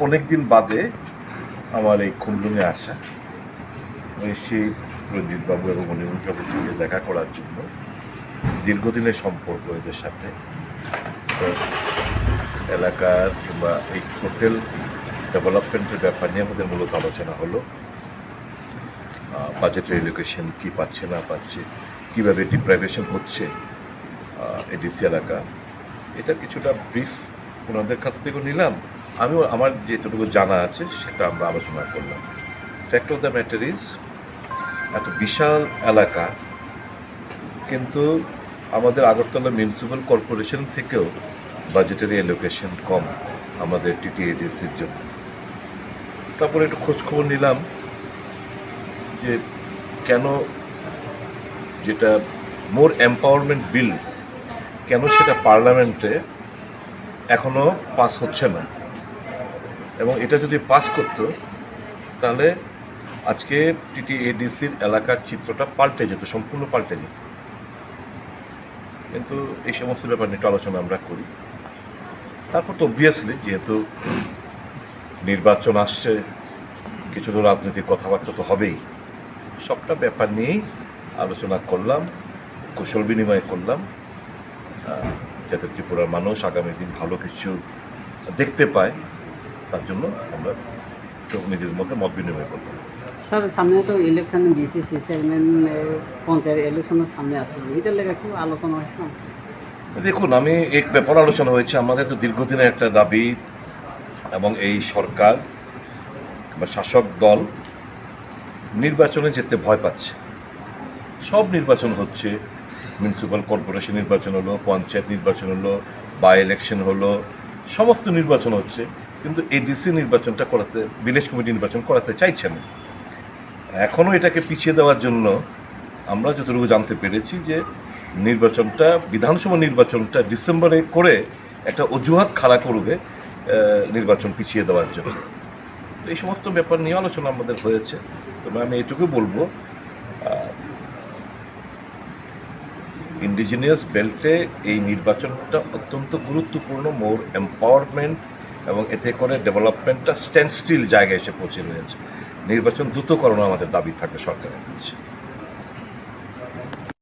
অনেকদিন বাদে আমার এই খুললুঙে আসা, সেই রঞ্জিত বাবু এবং মনিরুল বাবুর সঙ্গে দেখা করার জন্য। দীর্ঘদিনের সম্পর্ক এদের সাথে, এলাকার কিংবা এই টোটাল ডেভেলপমেন্টের ব্যাপার নিয়ে আমাদের মূলত আলোচনা হলো। বাজেটের এলোকেশন কী পাচ্ছে না পাচ্ছে, কীভাবে ডিপ্রাইভেশন হচ্ছে এডিসি এলাকা, এটা কিছুটা ব্রিফ ওনাদের কাছ থেকেও নিলাম। আমিও আমার যেটুকু জানা আছে সেটা আমরা আলোচনা করলাম। Fact of the matter is, এত বিশাল এলাকা, কিন্তু আমাদের আগরতলা মিউনিসিপ্যাল কর্পোরেশন থেকেও বাজেটারি অ্যালোকেশন কম আমাদের টিটিএডিসির জন্য। তারপরে একটু খোঁজখবর নিলাম যে কেন যেটা মোর এম্পাওয়ারমেন্ট বিল, কেন সেটা পার্লামেন্টে এখনও পাস হচ্ছে না। এবং এটা যদি পাস করতো তাহলে আজকে টিটিএডিসির এলাকার চিত্রটা পাল্টে যেত, সম্পূর্ণ পাল্টে যেত। কিন্তু এই সমস্ত ব্যাপার নিয়ে একটু আলোচনা আমরা করি। তারপর তো অবভিয়াসলি যেহেতু নির্বাচন আসছে, কিছু তো রাজনৈতিক কথাবার্তা তো হবেই, সবটা ব্যাপার নিয়েই আলোচনা করলাম, কুশল বিনিময় করলাম, যাতে ত্রিপুরার মানুষ আগামী দিন ভালো কিছু দেখতে পায়, তার জন্য আমরা নিজেদের মধ্যে মত বিনিময় করলাম। স্যার, সামনে তো ইলেকশন, বিসিসি চেয়ারম্যান, পঞ্চায়েত ইলেকশনের সামনে আসছে, এটার লেগে একটু আলোচনা হয়েছে না? দেখুন, আমি এক ব্যাপার আলোচনা হয়েছে। আমাদের তো দীর্ঘদিনের একটা দাবি, এবং এই সরকার বা শাসক দল নির্বাচনে যেতে ভয় পাচ্ছে। সব নির্বাচন হচ্ছে, মিউনিসিপ্যাল কর্পোরেশন নির্বাচন হলো, পঞ্চায়েত নির্বাচন হলো, বাই ইলেকশন হলো, সমস্ত নির্বাচন হচ্ছে, কিন্তু এডিসি নির্বাচনটা করাতে, ভিলেজ কমিটি নির্বাচন করাতে চাইছে না। এখনও এটাকে পিছিয়ে দেওয়ার জন্য আমরা যতটুকু জানতে পেরেছি যে নির্বাচনটা, বিধানসভা নির্বাচনটা ডিসেম্বরে করে একটা অজুহাত খাড়া করবে নির্বাচন পিছিয়ে দেওয়ার জন্য। তো এই সমস্ত ব্যাপার নিয়ে আলোচনা আমাদের হয়েছে। তবে আমি এটুকু বলবো, ইন্ডিজিনিয়াস বেল্টে এই নির্বাচনটা অত্যন্ত গুরুত্বপূর্ণ, মোর এম্পাওয়ারমেন্ট, এবং এতে করে ডেভেলপমেন্টটা স্ট্যান্ড স্টিল জায়গায় এসে পৌঁছে রয়েছে। নির্বাচন দ্রুত করানো আমাদের দাবি থাকবে সরকারের কাছে।